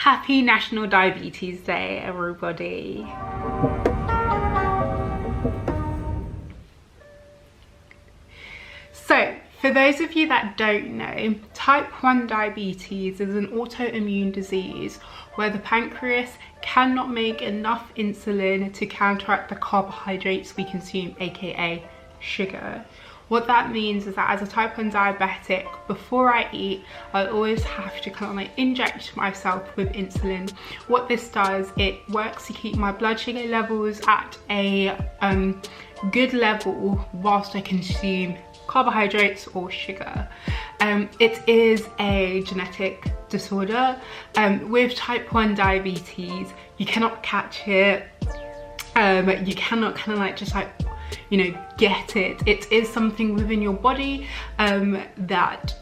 Happy National Diabetes Day, everybody. So, for those of you that don't know, type 1 diabetes is an autoimmune disease where the pancreas cannot make enough insulin to counteract the carbohydrates we consume, aka sugar. What that means is that as a type 1 diabetic, before I eat, I always have to kind of like inject myself with insulin. What this does, it works to keep my blood sugar levels at a good level whilst I consume carbohydrates or sugar. It is a genetic disorder. With type 1 diabetes, you cannot catch it. You cannot kind of like just like, you know, get it. It is something within your body that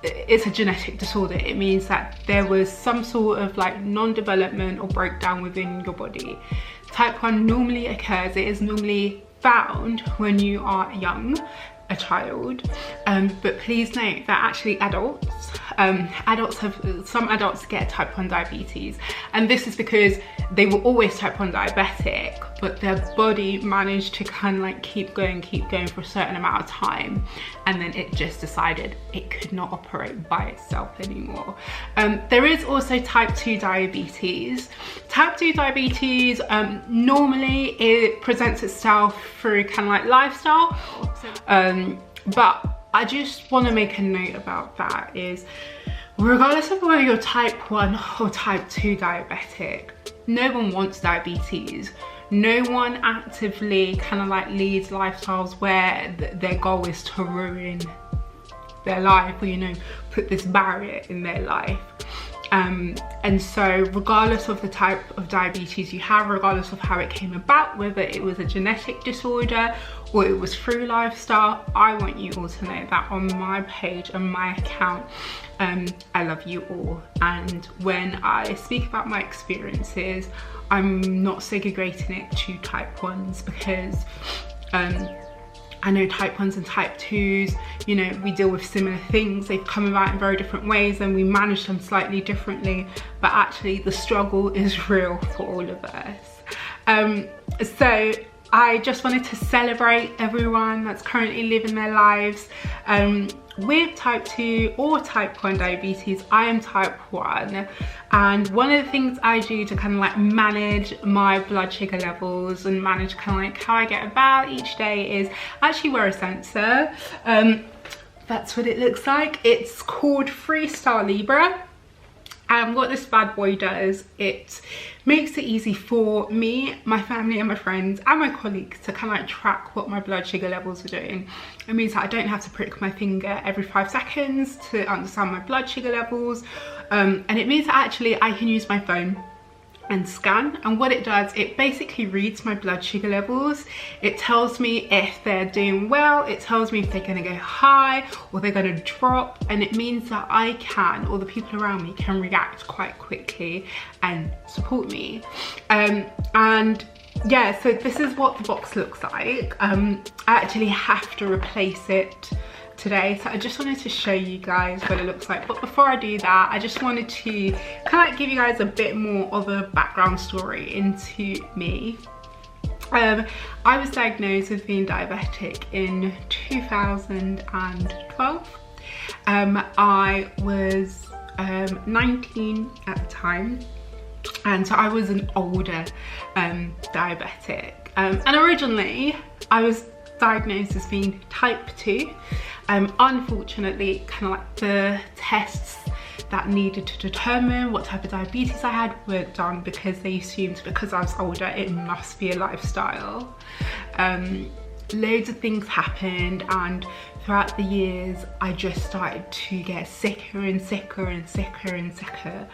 it's a genetic disorder. It means that there was some sort of like non-development or breakdown within your body. Type 1 normally occurs, it is normally found when you are young, a child, but please note that actually some adults get type 1 diabetes, and this is because they were always type 1 diabetic, but their body managed to kind of like keep going for a certain amount of time, and then it just decided it could not operate by itself anymore. There is also type 2 diabetes. Type 2 diabetes, normally it presents itself through kind of like lifestyle, but I just want to make a note about that is, regardless of whether you're type 1 or type 2 diabetic, no one wants diabetes. No one actively kind of like leads lifestyles where their goal is to ruin their life, or, you know, put this barrier in their life. And so regardless of the type of diabetes you have, regardless of how it came about, whether it was a genetic disorder or it was through lifestyle, I want you all to know that on my page and my account, I love you all. And when I speak about my experiences, I'm not segregating it to type 1s, because I know type 1s and type 2s, you know, we deal with similar things. They've come about in very different ways and we manage them slightly differently, but actually the struggle is real for all of us. So I just wanted to celebrate everyone that's currently living their lives with type 2 or type 1 diabetes. I am type 1, and one of the things I do to kind of like manage my blood sugar levels and manage kind of like how I get about each day is I actually wear a sensor. That's what it looks like. It's called Freestyle Libre. And what this bad boy does, it makes it easy for me, my family and my friends and my colleagues to kind of like track what my blood sugar levels are doing. It means that I don't have to prick my finger every 5 seconds to understand my blood sugar levels. And it means that actually I can use my phone and scan, and what it does, it basically reads my blood sugar levels. It tells me if they're doing well, it tells me if they're going to go high or they're going to drop, and it means that I can, or the people around me can react quite quickly and support me. And yeah, so this is what the box looks like. I actually have to replace it today, so I just wanted to show you guys what it looks like. But before I do that, I just wanted to kind of like give you guys a bit more of a background story into me. I was diagnosed with being diabetic in 2012. I was 19 at the time, and so I was an older diabetic, and originally I was diagnosed as being type 2. Unfortunately, kind of like the tests that needed to determine what type of diabetes I had weren't done, because they assumed because I was older it must be a lifestyle. Loads of things happened, and throughout the years I just started to get sicker and sicker and sicker and sicker,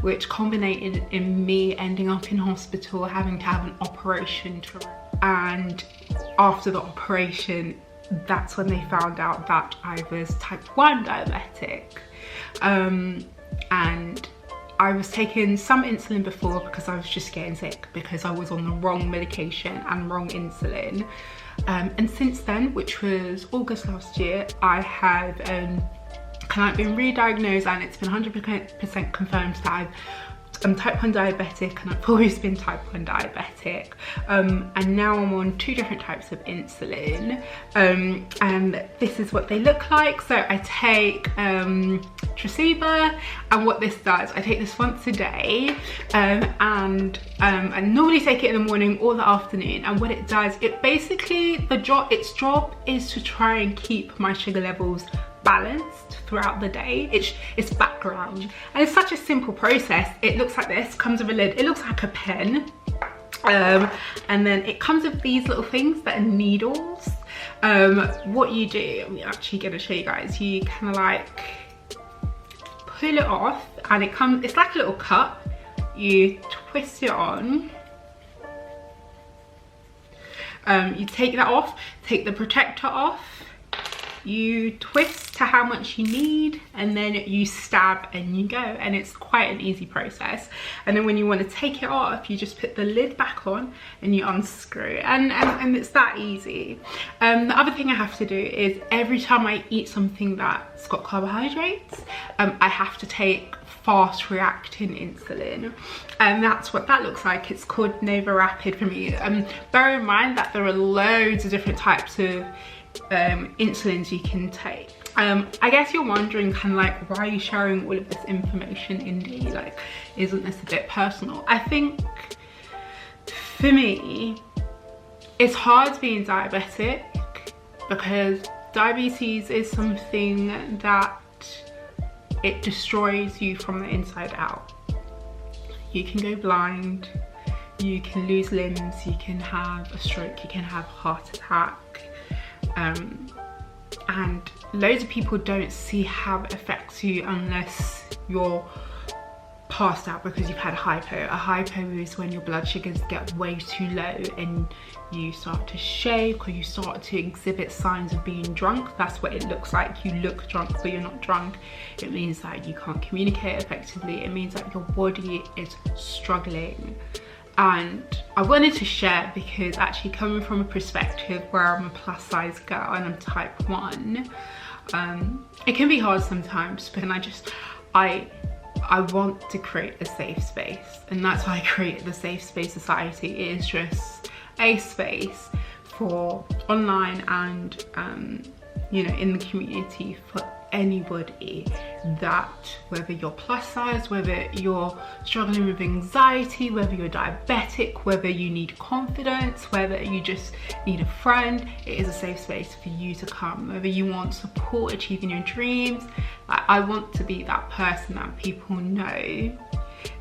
which culminated in me ending up in hospital, having to have an operation and after the operation, that's when they found out that I was type 1 diabetic. And I was taking some insulin before because I was just getting sick because I was on the wrong medication and wrong insulin. And since then, which was August last year, I have kind of been re-diagnosed, and it's been 100% confirmed that I'm type 1 diabetic, and I've always been type 1 diabetic, and now I'm on 2 different types of insulin, and this is what they look like. So I take Tresiba, and what this does, I take this once a day, and I normally take it in the morning or the afternoon, and what it does, it basically, its job is to try and keep my sugar levels balanced throughout the day. It's background, and it's such a simple process. It looks like this, comes with a lid, it looks like a pen, and then it comes with these little things that are needles. What you do, I'm actually going to show you guys, you kind of like pull it off, and it's like a little cup, you twist it on, you take that off, take the protector off, you twist to how much you need, and then you stab and you go, and it's quite an easy process. And then when you want to take it off, you just put the lid back on and you unscrew, and it's that easy. The other thing I have to do is every time I eat something that's got carbohydrates, I have to take fast reacting insulin, and that's what that looks like. It's called Nova Rapid for me. Bear in mind that there are loads of different types of insulins you can take. I guess you're wondering kind of like, why are you sharing all of this information, Indy? Like, isn't this a bit personal? I think for me, it's hard being diabetic because diabetes is something that it destroys you from the inside out. You can go blind, you can lose limbs, you can have a stroke, you can have a heart attack, and loads of people don't see how it affects you unless you're passed out because you've had a hypo. A hypo is when your blood sugars get way too low and you start to shake, or you start to exhibit signs of being drunk. That's what it looks like. You look drunk but you're not drunk. It means that you can't communicate effectively. It means that your body is struggling. And I wanted to share because actually, coming from a perspective where I'm a plus size girl and I'm type 1, it can be hard sometimes, but I want to create a safe space, and that's why I created the Safe Space Society. It is just a space for online and you know, in the community, for anybody that, whether you're plus size, whether you're struggling with anxiety, whether you're diabetic, whether you need confidence, whether you just need a friend, it is a safe space for you to come. Whether you want support achieving your dreams, I want to be that person that people know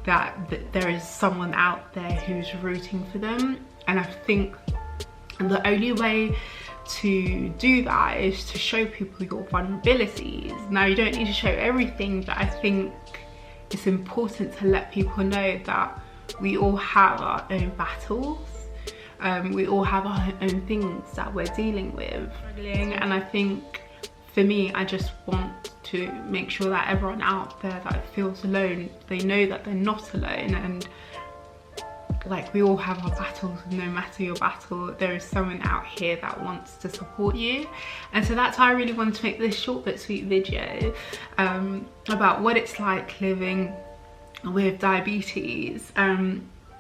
that there is someone out there who's rooting for them. And I think the only way to do that is to show people your vulnerabilities. Now, you don't need to show everything, but I think it's important to let people know that we all have our own battles. We all have our own things that we're dealing with. And I think for me, I just want to make sure that everyone out there that feels alone, they know that they're not alone, and like, we all have our battles, and no matter your battle, there is someone out here that wants to support you. And so that's why I really wanted to make this short but sweet video about what it's like living with diabetes,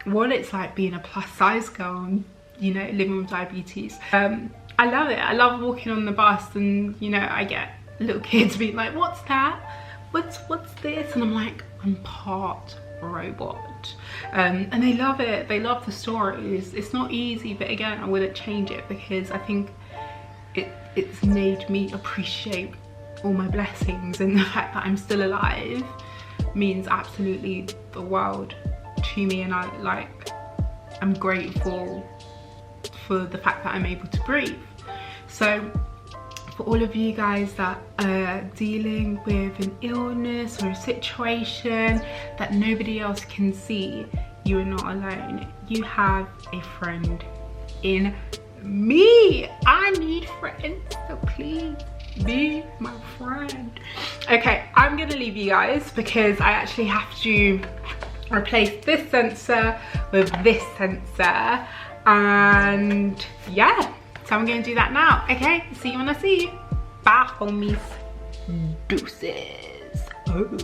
what it's like being a plus size girl, you know, living with diabetes. I love it. I love walking on the bus, and you know, I get little kids being like, what's that? What's this? And I'm like, I'm part robot. And they love it. They love the stories. It's not easy, but again, I wouldn't change it because I think it's made me appreciate all my blessings, and the fact that I'm still alive means absolutely the world to me. And I'm grateful for the fact that I'm able to breathe. So for all of you guys that are dealing with an illness or a situation that nobody else can see, you are not alone. You have a friend in me. I need friends, so please be my friend. Okay, I'm gonna leave you guys because I actually have to replace this sensor with this sensor, and yeah, so I'm gonna do that now. Okay, see you when I see you. Bye, homies. Deuces. Oh.